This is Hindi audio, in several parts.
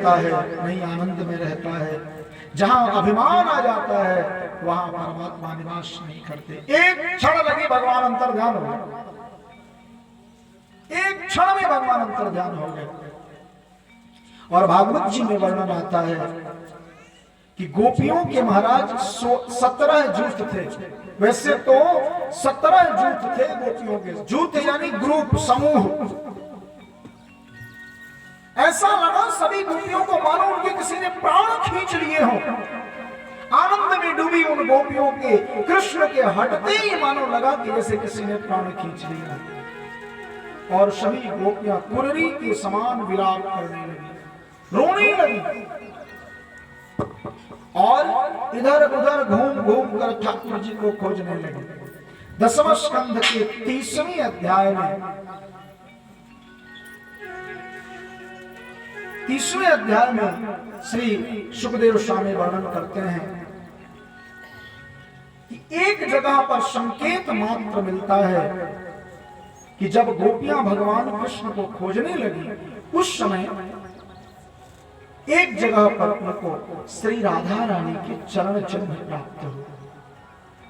रहता है, नहीं आनंद में रहता है। जहां अभिमान आ जाता है वहां परमात्मा निवास नहीं करते। एक क्षण लगी भगवान अंतर्ध्यान हो गए, एक क्षण में भगवान अंतर्ध्यान हो गए। और भागवत जी में वर्णन आता है कि गोपियों के महाराज 17 जूथ थे। वैसे तो 17 जूथ थे गोपियों के, जूथ यानी ग्रुप, समूह। ऐसा लगा सभी गोपियों को मानो उनके किसी ने प्राण खींच लिए हो। आनंद में डूबी उन गोपियों के कृष्ण के हटते ही मानो लगा कि जैसे किसी ने प्राण खींच लिया। और सभी गोपियां कुररी के समान विलाप करने लगी, रोने लगी और इधर उधर घूम घूम कर ठाकुर जी को खोजने लगी। 10वें स्कंध के 30वें अध्याय में 30वें अध्याय में श्री सुखदेव स्वामी वर्णन करते हैं कि एक जगह पर संकेत मात्र मिलता है कि जब गोपियां भगवान कृष्ण को खोजने लगी, उस समय एक जगह पर उनको श्री राधा रानी के चरण चिन्ह प्राप्त हुए।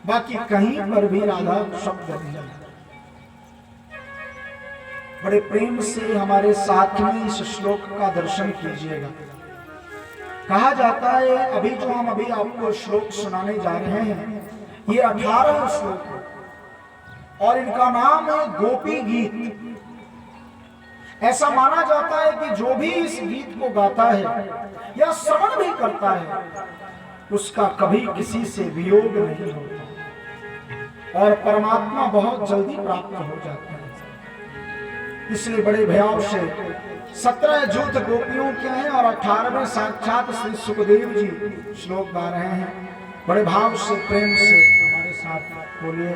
बाकी कहीं पर भी राधा शब्द नहीं। बड़े प्रेम से हमारे साथ में इस श्लोक का दर्शन कीजिएगा। कहा जाता है, अभी जो हम अभी आपको श्लोक सुनाने जा रहे हैं, ये 18 श्लोक है और इनका नाम है गोपी गीत। ऐसा माना जाता है कि जो भी इस गीत को गाता है या श्रवण भी करता है, उसका कभी किसी से वियोग नहीं होता और परमात्मा बहुत जल्दी प्राप्त हो जाता है। इसलिए बड़े भाव से 17 जूथ गोपियों के हैं और 18वें साक्षात श्री सुखदेव जी श्लोक गा रहे हैं। बड़े भाव से प्रेम से हमारे साथ बोलिए।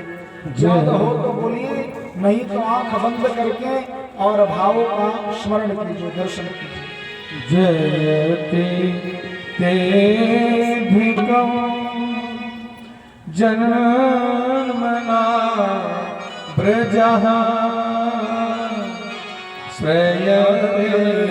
याद हो तो बोलिए, नहीं तो आंख बंद करके और भावों का स्मरण कीजिए, दर्शन कीजिए। जयति तेधिकं जन्मना ब्रजः श्रेयेन्द्रिरा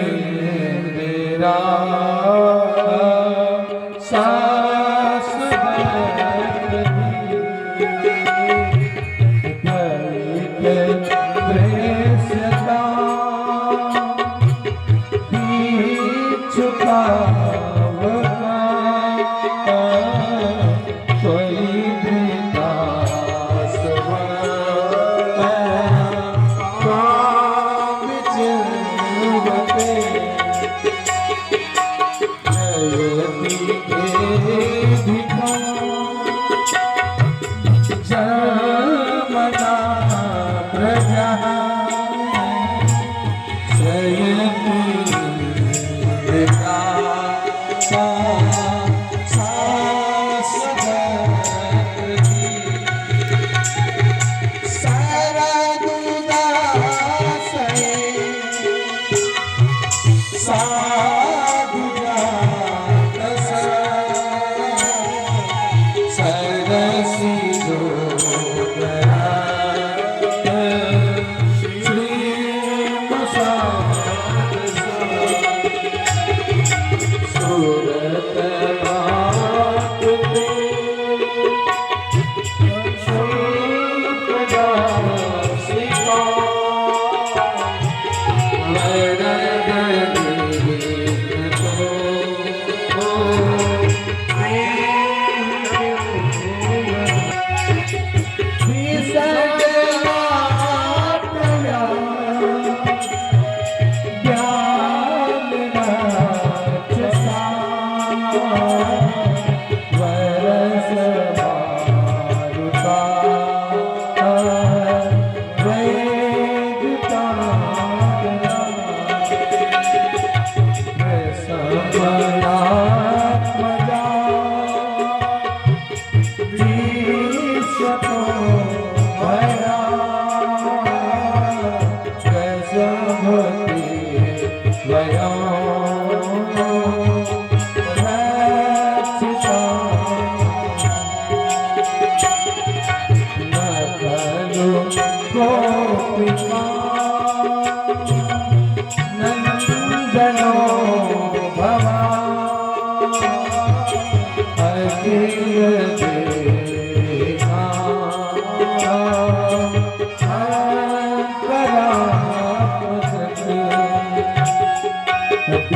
नंदनो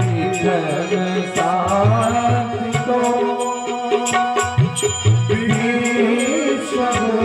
विठल साथी को विश्व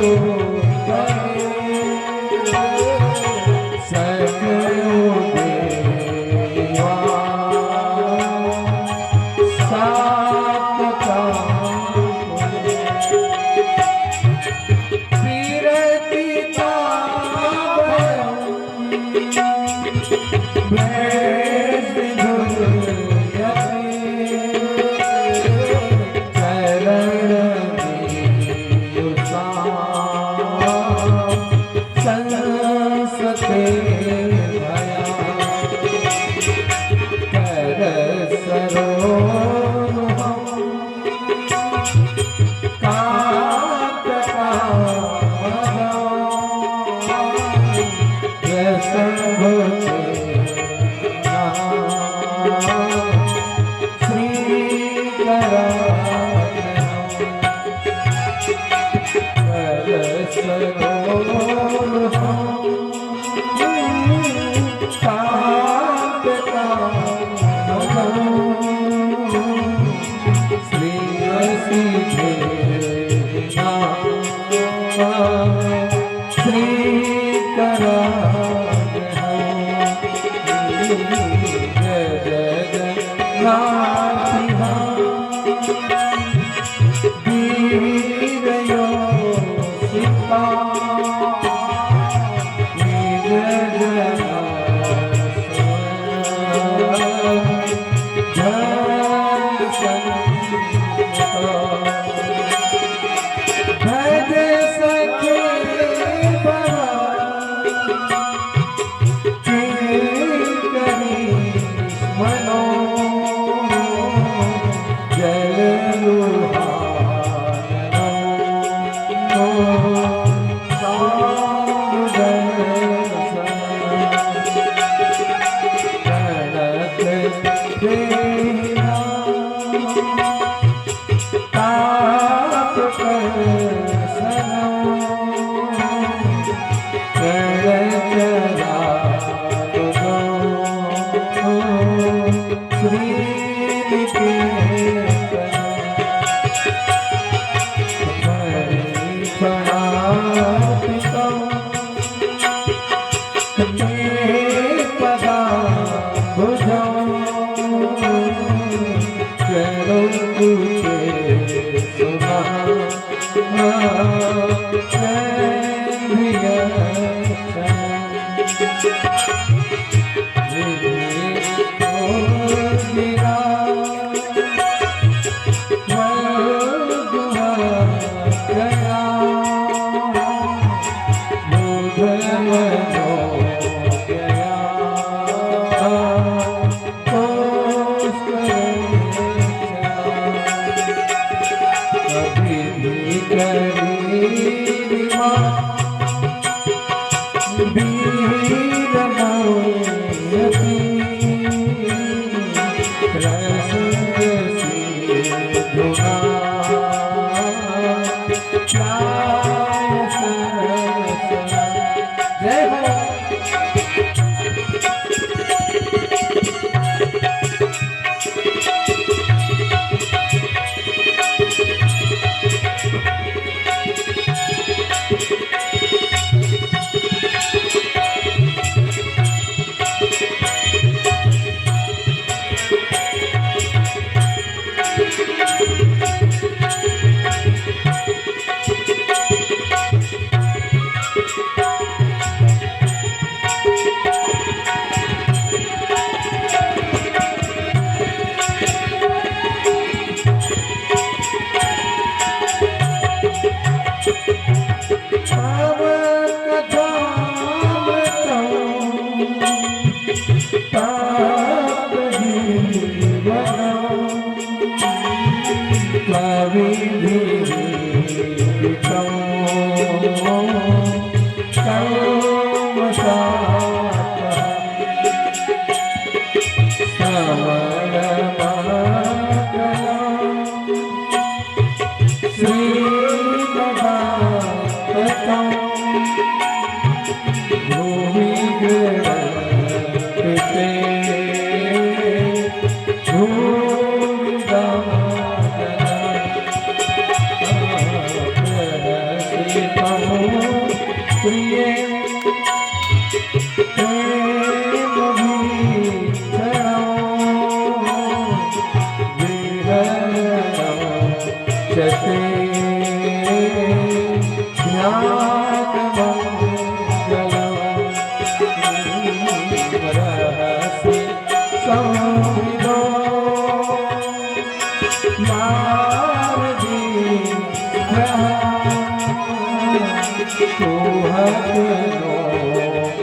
सुहत नो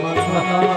मना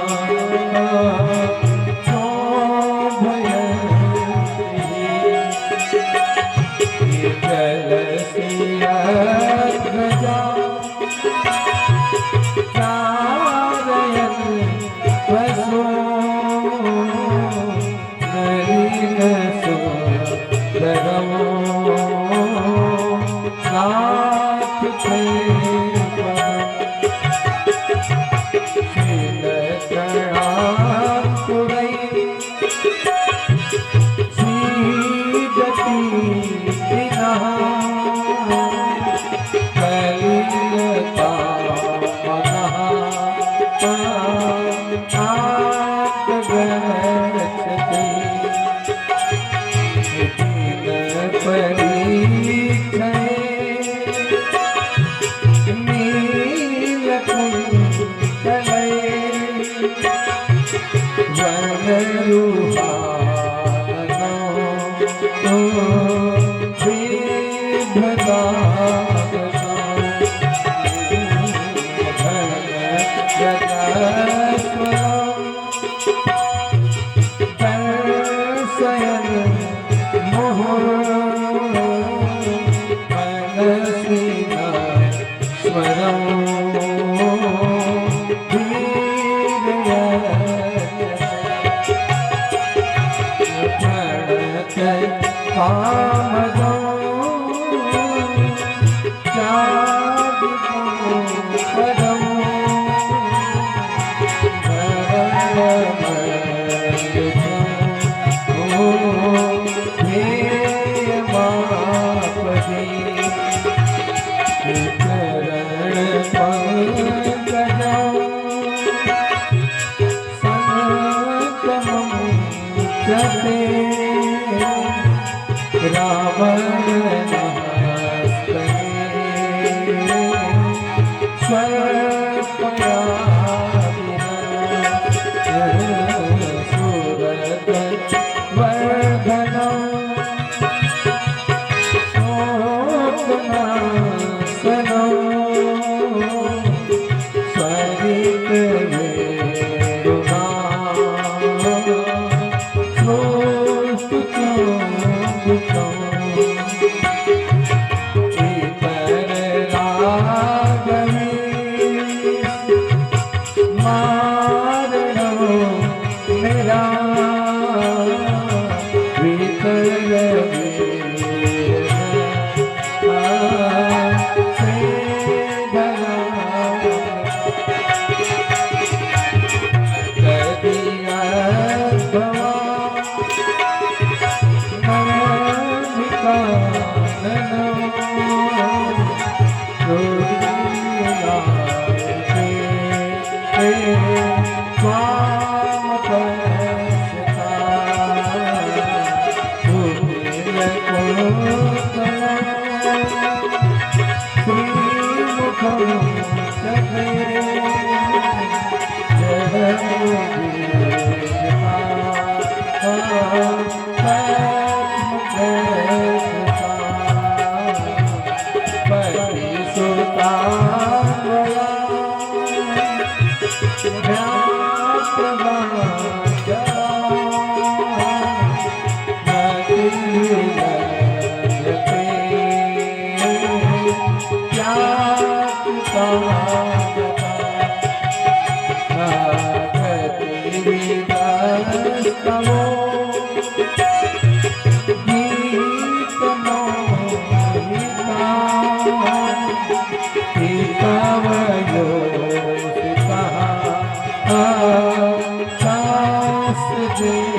सास दे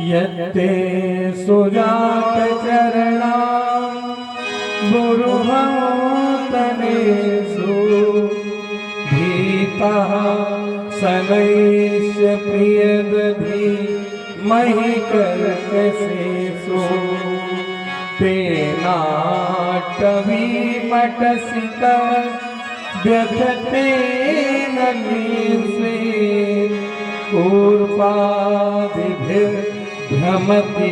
यत्ते सुजात चरणा बुरुहतनेषु भीतः सनैश्च प्रियदधि महि कर्कशेषु तेनाटवीमटसितः व्यथतेन नीसे पूर्वादिभिर्भ्रमति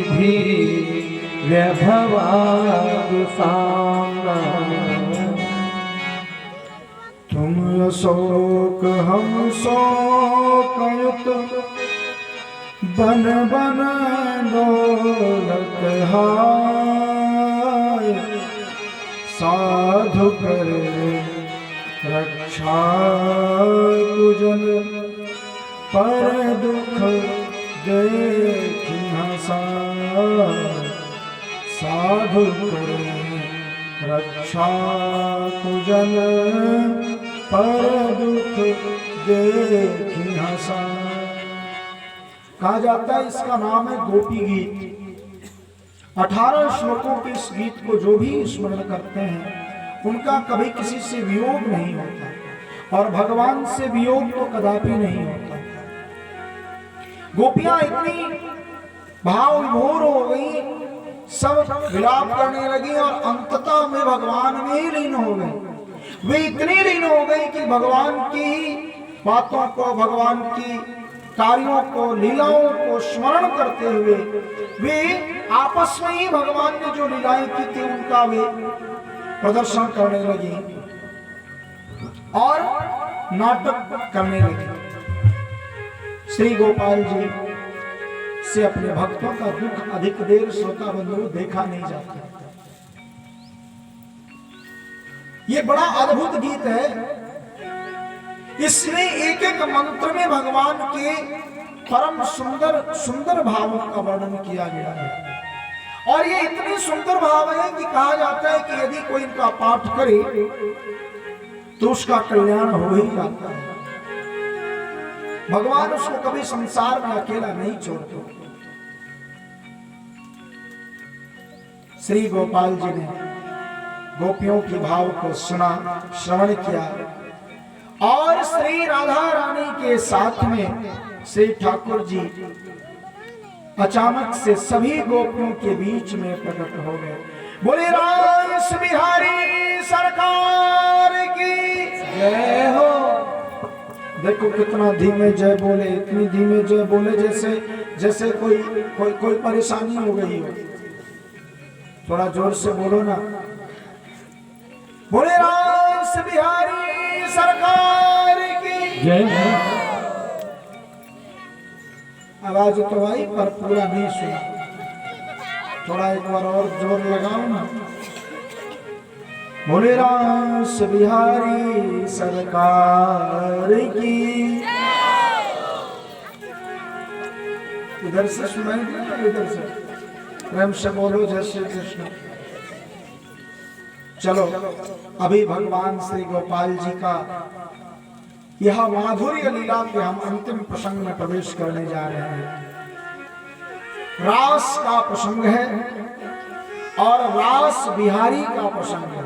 धीर्यभवादु साम्ना। तुम शोक हम शोकयुत बन बन डोलत हाय साधु करे रक्षा कुजन पर दुख देखी हंसाय साधु करे रक्षा कुजन पर दुख देखी हंसाय। कहा जाता है इसका नाम है गोपी गीत। 18 श्लोकों के इस गीत को जो भी स्मरण करते हैं उनका कभी किसी से वियोग नहीं होता और भगवान से वियोग तो कदापि नहीं होता। गोपियां इतनी भाव विभोर हो गई, सब विलाप करने लगी और अंततः में भगवान में ही लीन हो गई। वे इतनी लीन हो गई कि भगवान की बातों को, भगवान की कार्यों को, लीलाओं को स्मरण करते हुए वे आपस में ही भगवान ने जो लीलाएं की थी उनका वे प्रदर्शन करने लगी और नाटक करने लगी। श्री गोपाल जी से अपने भक्तों का दुख अधिक देर श्रोता बंधु देखा नहीं जाता। ये बड़ा अद्भुत गीत है। इसमें एक एक मंत्र में भगवान के परम सुंदर सुंदर भावों का वर्णन किया गया है और ये इतने सुंदर भाव है कि कहा जाता है कि यदि कोई इनका पाठ करे तो उसका कल्याण हो ही जाता है। भगवान उसको कभी संसार में अकेला नहीं छोड़ते। श्री गोपाल जी ने गोपियों के भाव को सुना, श्रवण किया और श्री राधा रानी के साथ में श्री ठाकुर जी अचानक से सभी गोपियों के बीच में प्रकट हो गए। बोले रास बिहारी सरकार की जय हो। देखो कितना धीमे जय बोले, इतनी धीमे जय बोले जैसे जैसे कोई परेशानी हो गई हो। थोड़ा जोर से बोलो ना। बोले रास बिहारी सरकार की जय। आवाज तो आई पर पूरा नहीं सुना। थोड़ा एक बार और जोर लगाओ ना। बोले रास बिहारी सरकार की। इधर से सुनाई दे, इधर से प्रेम से बोलो जय श्री कृष्ण। चलो अभी भगवान श्री गोपाल जी का यह माधुर्य लीला के हम अंतिम प्रसंग में प्रवेश करने जा रहे हैं। रास का प्रसंग है और रास बिहारी का प्रसंग है।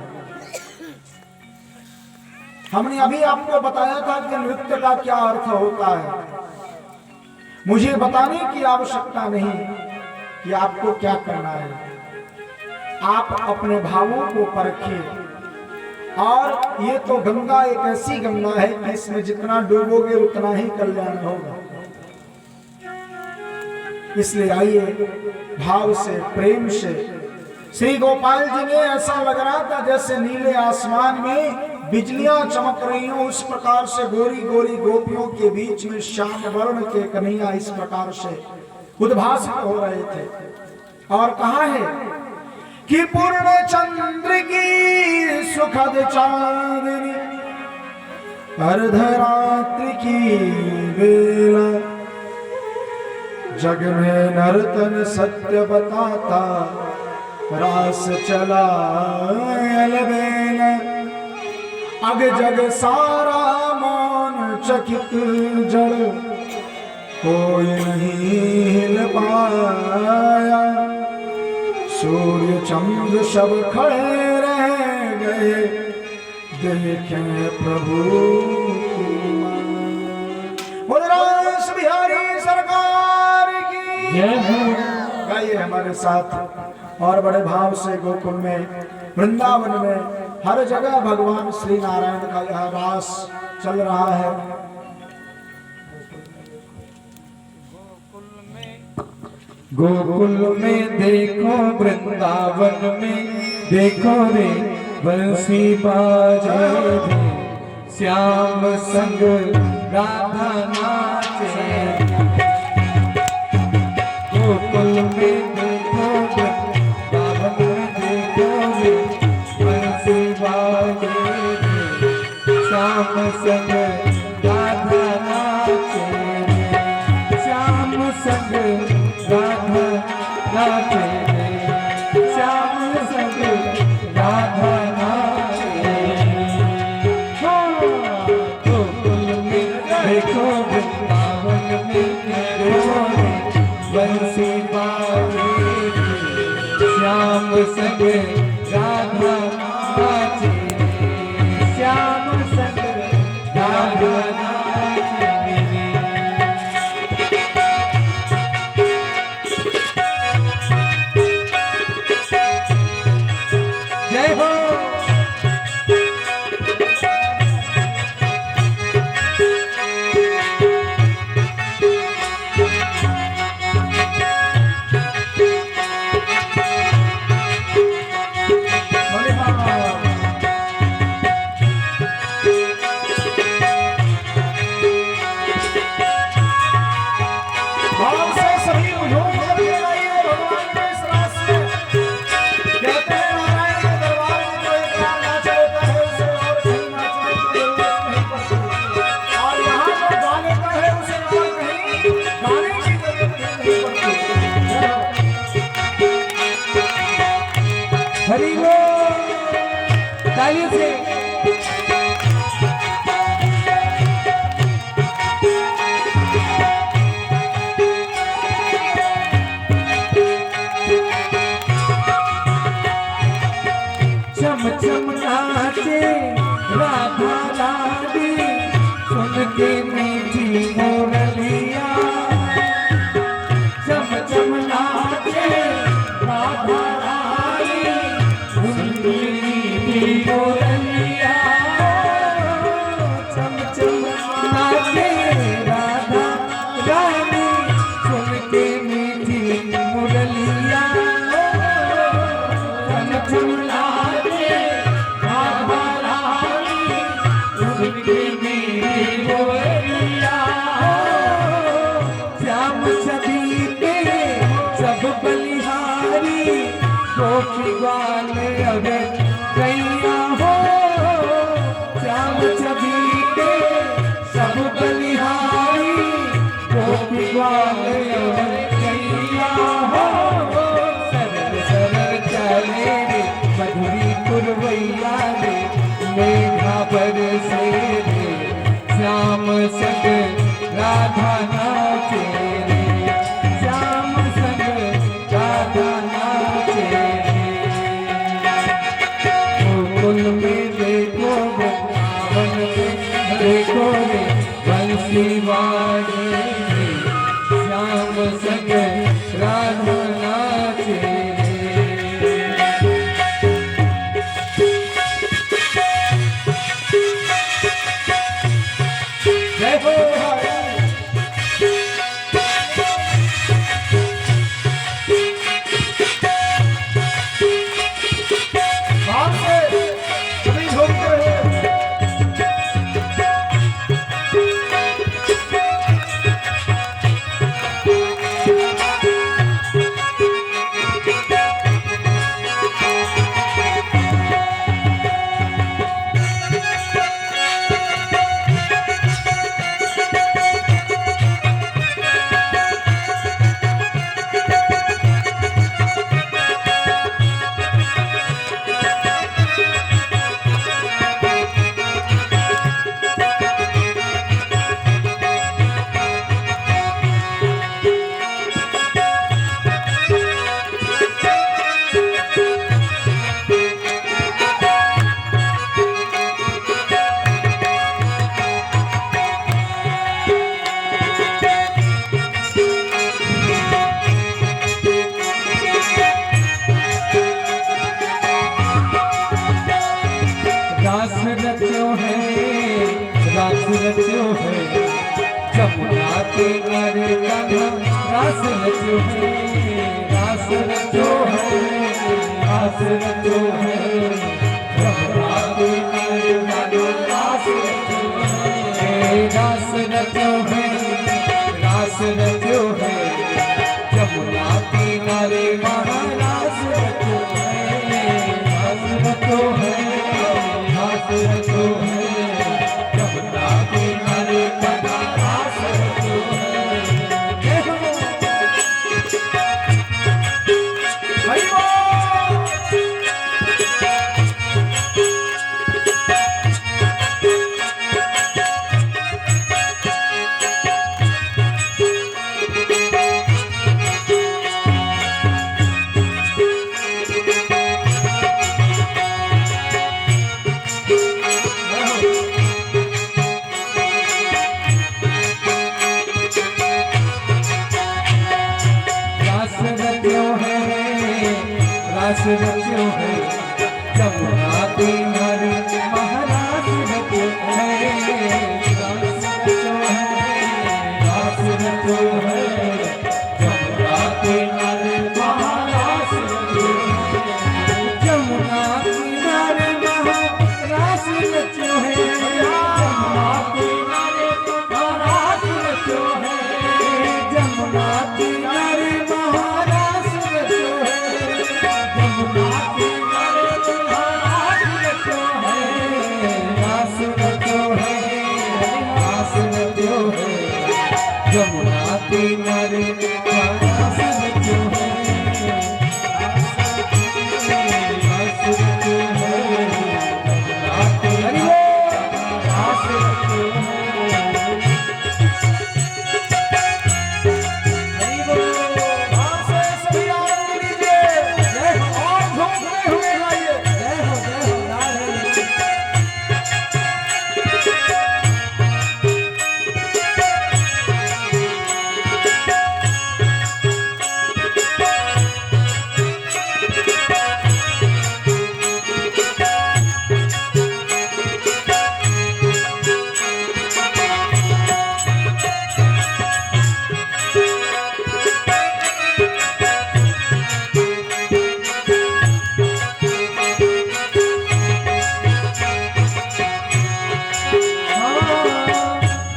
हमने अभी आपको बताया था कि नृत्य का क्या अर्थ होता है। मुझे बताने की आवश्यकता नहीं कि आपको क्या करना है। आप अपने भावों को परखिए और ये तो गंगा एक ऐसी गंगा है कि इसमें जितना डूबोगे उतना ही कल्याण होगा। इसलिए आइए भाव से, प्रेम से। श्री गोपाल जी ने ऐसा लग रहा था जैसे नीले आसमान में बिजलियां चमक रही हो, उस प्रकार से गोरी गोरी गोपियों के बीच में श्याम वर्ण के कन्हैया इस प्रकार से उद्भासित हो रहे थे। और कहा है कि पूर्ण चंद्र की सुखद चांदनी अर्धरात्रि की बेला जग में नर्तन सत्य बताता रास चला अलबेला। अग जग सारा मौन चकित जड़ कोई नहीं हिल पाया, सूर्य चंद्र सब खड़े रह गए, देखे प्रभु की माँ। बोल रास बिहारी सरकार की जय हो। गाइए हमारे साथ और बड़े भाव से। गोकुल में, वृंदावन में, हर जगह भगवान श्री नारायण का यह रास चल रहा है। गोकुल में देखो, वृंदावन में देखो रे, बंसी बाजे रे, श्याम संग राधा नाचे। गोकुल में देखो, वृंदावन में देखो रे, बंसी बाजे रे, श्याम संग राधा नाचे। श्याम संग राधा नाचे, श्याम संग राधा नाचे। गोकुल में देखो, वृंदावन में देखो रे, बंसी बाजे रे, श्याम संग राधा नाचे। श्याम संग राधा नाचे। जय हो। बोले बाबा। भाव से सभी झूम करके आइए भगवान के इस रास में। कहते हैं नारायण के दरबार में जो एक बार नाच लेता है उसे और कहीं नाचने की जरूरत नहीं पड़ती, और यहाँ जो गा लेता है उसे और कहीं गाने की जरूरत नहीं पड़ती। हरि बोल। तालियों से। चम चम नाचे राधा रानी, सुन के मीठी मुरलिया। चम चम नाचे राधा रानी, सुन के मीठी मुरलिया। चम चम नाचे राधा रानी, सुन के मीठी मुरलिया। चम चम नाचे राधा रानी, सुन के मीठी मुरलिया। श्याम छवि तेरे सब बलिहारी, गोपी ग्वाल अगर कैया हो। श्याम छवि तेरे सब बलिहारी, गोपी ग्वाल अगर कैया हो। सरल सरल चले रे, मधुरी पुरवैया रे, मेघा बरसे रे, श्याम संग राधा नाचे रे, श्याम संग राधा नाचे रे। गोकुल में देखो, वृंदावन में देखो रे, बंसी बाजे रे, श्याम संग राधा नाचे रे। जय हो। भाव से सभी झूमते हैं। रचो है जमुना किनारे कन्हा रास रचो है रास रचो है रास रचो है जमुना किनारे कन्हा रास रचो है रास रचो है रास रचो है जमुना किनारे महारास रचो है रास रचो है रास रचो है जमुना किनारे महारास रचो है हरि बोल। रास रचो है रास रचो है जमुना किनारे महारास रचो है रास रचो है रास रचो है जमुना किनारे महारास रचो है जमुना किनारे महारास रचो है जमुना किनारे महारास रचो है जमुना किनारे महारास रचो है जमुना किनारे महारास रचो है रास रचो है रास रचो है जमुना किनारे महारास रचो है रास रचो है जमुना किनारे महारास रचो है हाथ से सभी आनंद लीजिए और झूमते हुए गाइए। जय हो राधे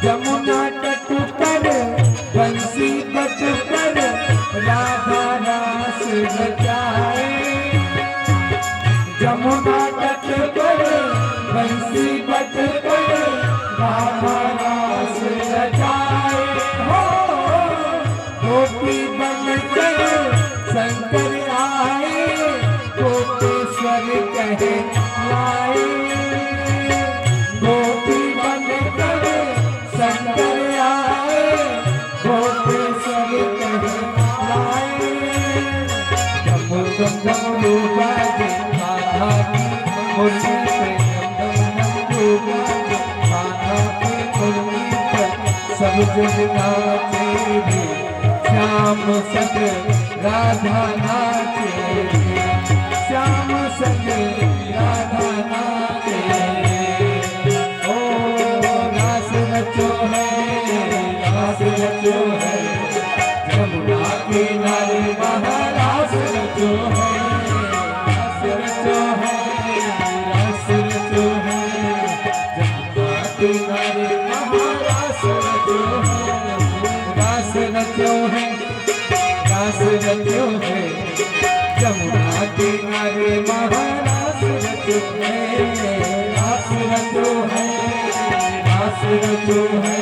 जमुना तट पर बंसी बट पर राधा रास रचाए जमुना तट पर बंसी बट पर राधा रास रचाए हो गोपी बन कर शंकर आए गोपेश्वर कहे लाए गोपी बन कर शंकर आए गोपेश्वर कहे लाए जम जम जम रूपा जी राधा की मुरली पे जम जम जम रूपा जी राधा की मुरली पर सब जग नाचे रे श्याम संग राधा नाचे रे श्याम संग राधा नाचे ओ रास रचो है रास रचो है जमुना किनारे महारास रचो है रास रचो है रास रचो है जमुना किनारे महारास रचो है रास रचो है रास रचो है जमुना किनारे महारास रचो है रास रचो है रास रचो है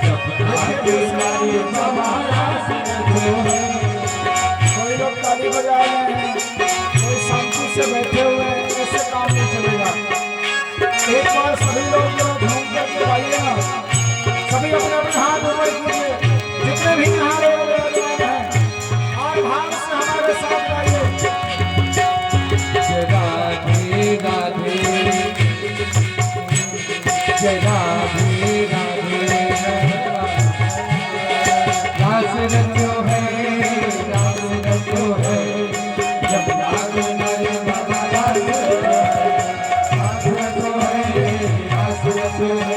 जमुना किनारे महारास रचो है कोई लोग ताली बजा रहे हैं, कोई शांति से बैठे हुए हैं, ऐसे काम नहीं चलेगा। एक बार सभी लोग जरा घूम करके आइए ना, सभी अपने अपने हाथ ऊपर कीजिए, जितने भी यहाँ लोग विराजमान हैं, और भाव से हमारे साथ गाइए। जय राधे राधे जय राधे राधे रास रचो है रास रचो है जमुना किनारे महारास रचो है रास रचो है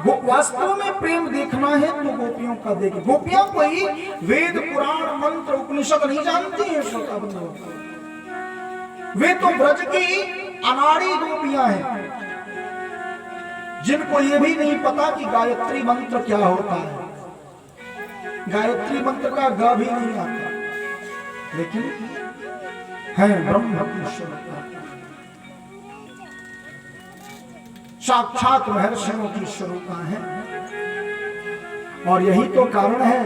वास्तव में प्रेम देखना है तो गोपियों का देखे। गोपियां कोई वेद पुराण मंत्र उपनिषद नहीं जानती हैं श्रोता बंधु, वे तो ब्रज की अनाड़ी गोपियां हैं, जिनको ये भी नहीं पता कि गायत्री मंत्र क्या होता है। गायत्री मंत्र का ग भी नहीं आता, लेकिन है ब्रह्म की स्वरूप, साक्षात महर्षियों की स्वरूपा है। और यही तो कारण है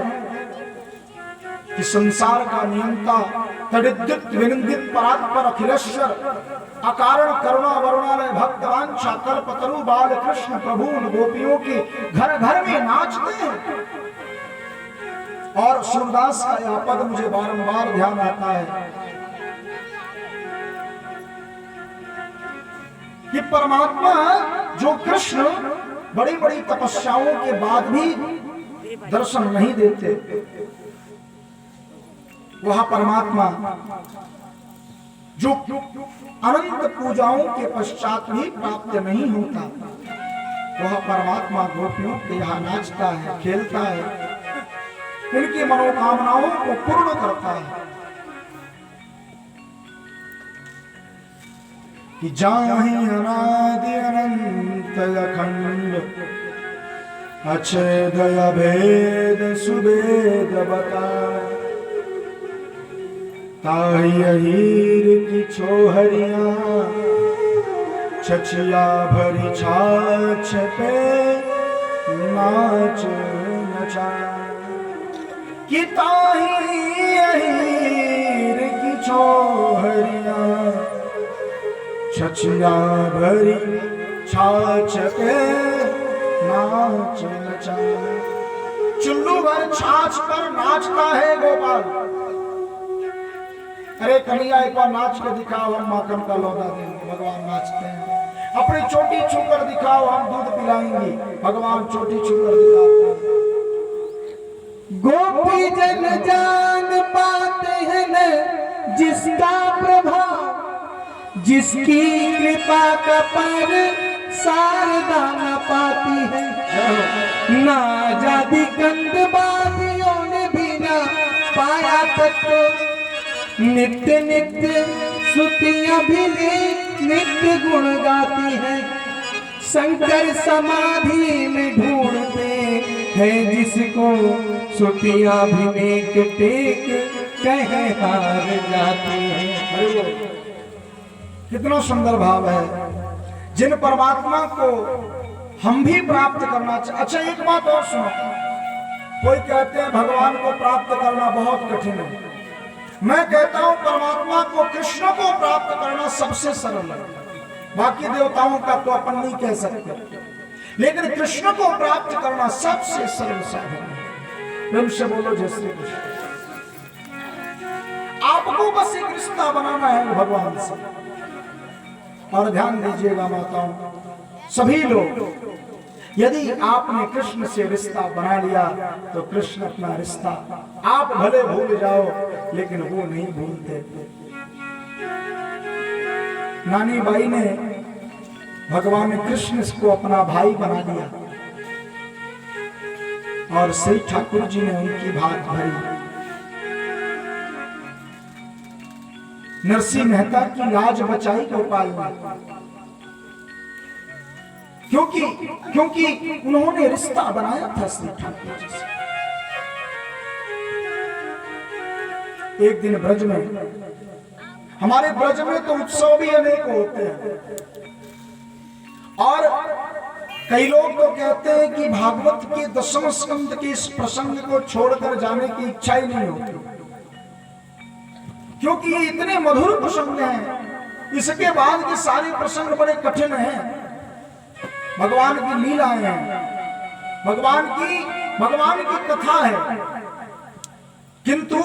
कि संसार का नियंता तडिद्युत विनिंदित परात्पर अखिलेश्वर अकारण करुणा वरुणालय भक्तवान कल्पतरु बाल कृष्ण प्रभु उन गोपियों के घर घर में नाचते हैं। और सूरदास का यह पद मुझे बारंबार ध्यान आता है कि परमात्मा जो कृष्ण बड़ी बड़ी तपस्याओं के बाद भी दर्शन नहीं देते, वह परमात्मा जो अनंत पूजाओं के पश्चात भी प्राप्त नहीं होता, वह परमात्मा गोपियों के यहाँ नाचता है, खेलता है, उनकी मनोकामनाओं को पूर्ण करता है। कि जाहि अनादि अनंत अखंड अछेदय भेद सुवेद बताए, ताहि अहीर की छोहरिया छछिया भरी छाछ पे नाच नचाए। कि ताहि अहीर की छोहरिया छछिया भरी छाछ पे नाच नचाए। चुल्लू भर छाछ पर नाचता है गोपाल। अरे कन्हैया एक बार नाच के दिखाओ, हम माखन का लौटा देंगे, भगवान नाचते हैं। अपनी चोटी छूकर दिखाओ, हम दूध पिलाएंगे, भगवान चोटी छूकर दिखाते हैं। गोपी जन जान पाते हैं न जिसका प्रभाव, जिसकी कृपा का पर शारदा न पाती है। ना जाति कंदबादियों ने भी ना पाया तत्व, नित्य नित्य स्तुतियां भी नित्य गुण गाती है। शंकर समाधि में ढूंढते हैं जिसको, स्तुतियां भी नेक टेक कहे हार जाती है। कितना सुंदर भाव है, जिन परमात्मा को हम भी प्राप्त करना चाहिए। अच्छा एक बात और सुनो, कोई कहते हैं भगवान को प्राप्त करना बहुत कठिन है। मैं कहता हूं परमात्मा को, कृष्ण को प्राप्त करना सबसे सरल है। बाकी देवताओं का तो अपन नहीं कह सकते, लेकिन कृष्ण को प्राप्त करना सबसे सरल साधन है। प्रेम से बोलो जय श्री कृष्ण। आपको बस एक रिश्ता बनाना है भगवान से। और ध्यान दीजिएगा माताओं, सभी लोग, यदि आपने कृष्ण से रिश्ता बना लिया तो कृष्ण अपना रिश्ता, आप भले भूल जाओ लेकिन वो नहीं भूलते। नानी बाई ने भगवान कृष्ण को अपना भाई बना लिया और श्री ठाकुर जी ने उनकी भात भरी। नरसिंह मेहता की लाज बचाई गोपाल ने, क्योंकि उन्होंने रिश्ता बनाया था श्री ठाकुर जी से। एक दिन ब्रज में, हमारे ब्रज में तो उत्सव भी अनेक होते हैं, और कई लोग तो कहते हैं कि भागवत के 10वें स्कंद के इस प्रसंग को छोड़कर जाने की इच्छा ही नहीं होती, क्योंकि ये इतने मधुर प्रसंग हैं। इसके बाद के सारे प्रसंग बड़े कठिन हैं। भगवान की लीलाएं हैं, भगवान की कथा है, किंतु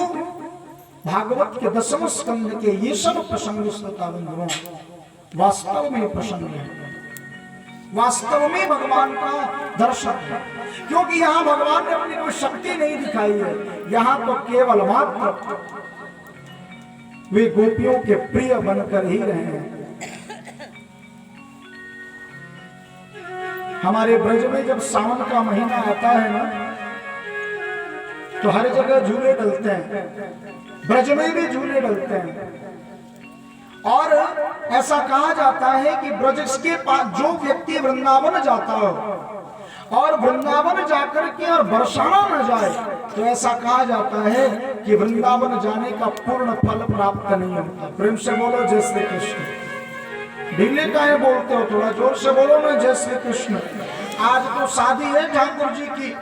भागवत के 10वें स्कंद के ये सब प्रसंग श्रोता बंधुओं वास्तव में प्रसंग है, वास्तव में भगवान का दर्शन है। क्योंकि यहाँ भगवान ने अपनी कोई शक्ति नहीं दिखाई है, यहाँ तो केवल मात्र वे गोपियों के प्रिय बनकर ही रहे हैं। हमारे ब्रज में जब सावन का महीना आता है ना, तो हर जगह झूले डलते हैं, ब्रज में भी झूले डलते हैं। और ऐसा कहा जाता है कि ब्रज के पास जो व्यक्ति वृंदावन जाता हो और वृंदावन जाकर के और बरसाना न जाए, तो ऐसा कहा जाता है कि वृंदावन जाने का पूर्ण फल प्राप्त नहीं होता। प्रेम से बोलो जय श्री कृष्ण। ढीले काहे बोलते हो, थोड़ा जोर से बोलो ना जय श्री कृष्ण। आज तो शादी है ठाकुर जी की,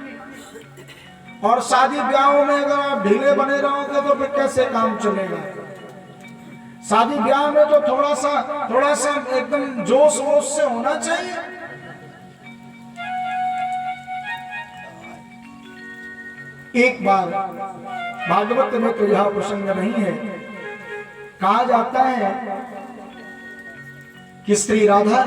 और शादी ब्याहों में अगर आप ढीले बने रहोगे तो फिर कैसे काम चलेगा। शादी ब्याह में तो थोड़ा सा एकदम जोश वोश से होना चाहिए। एक बार भागवत में तो यह प्रसंग नहीं है, कहा जाता है कि श्री राधा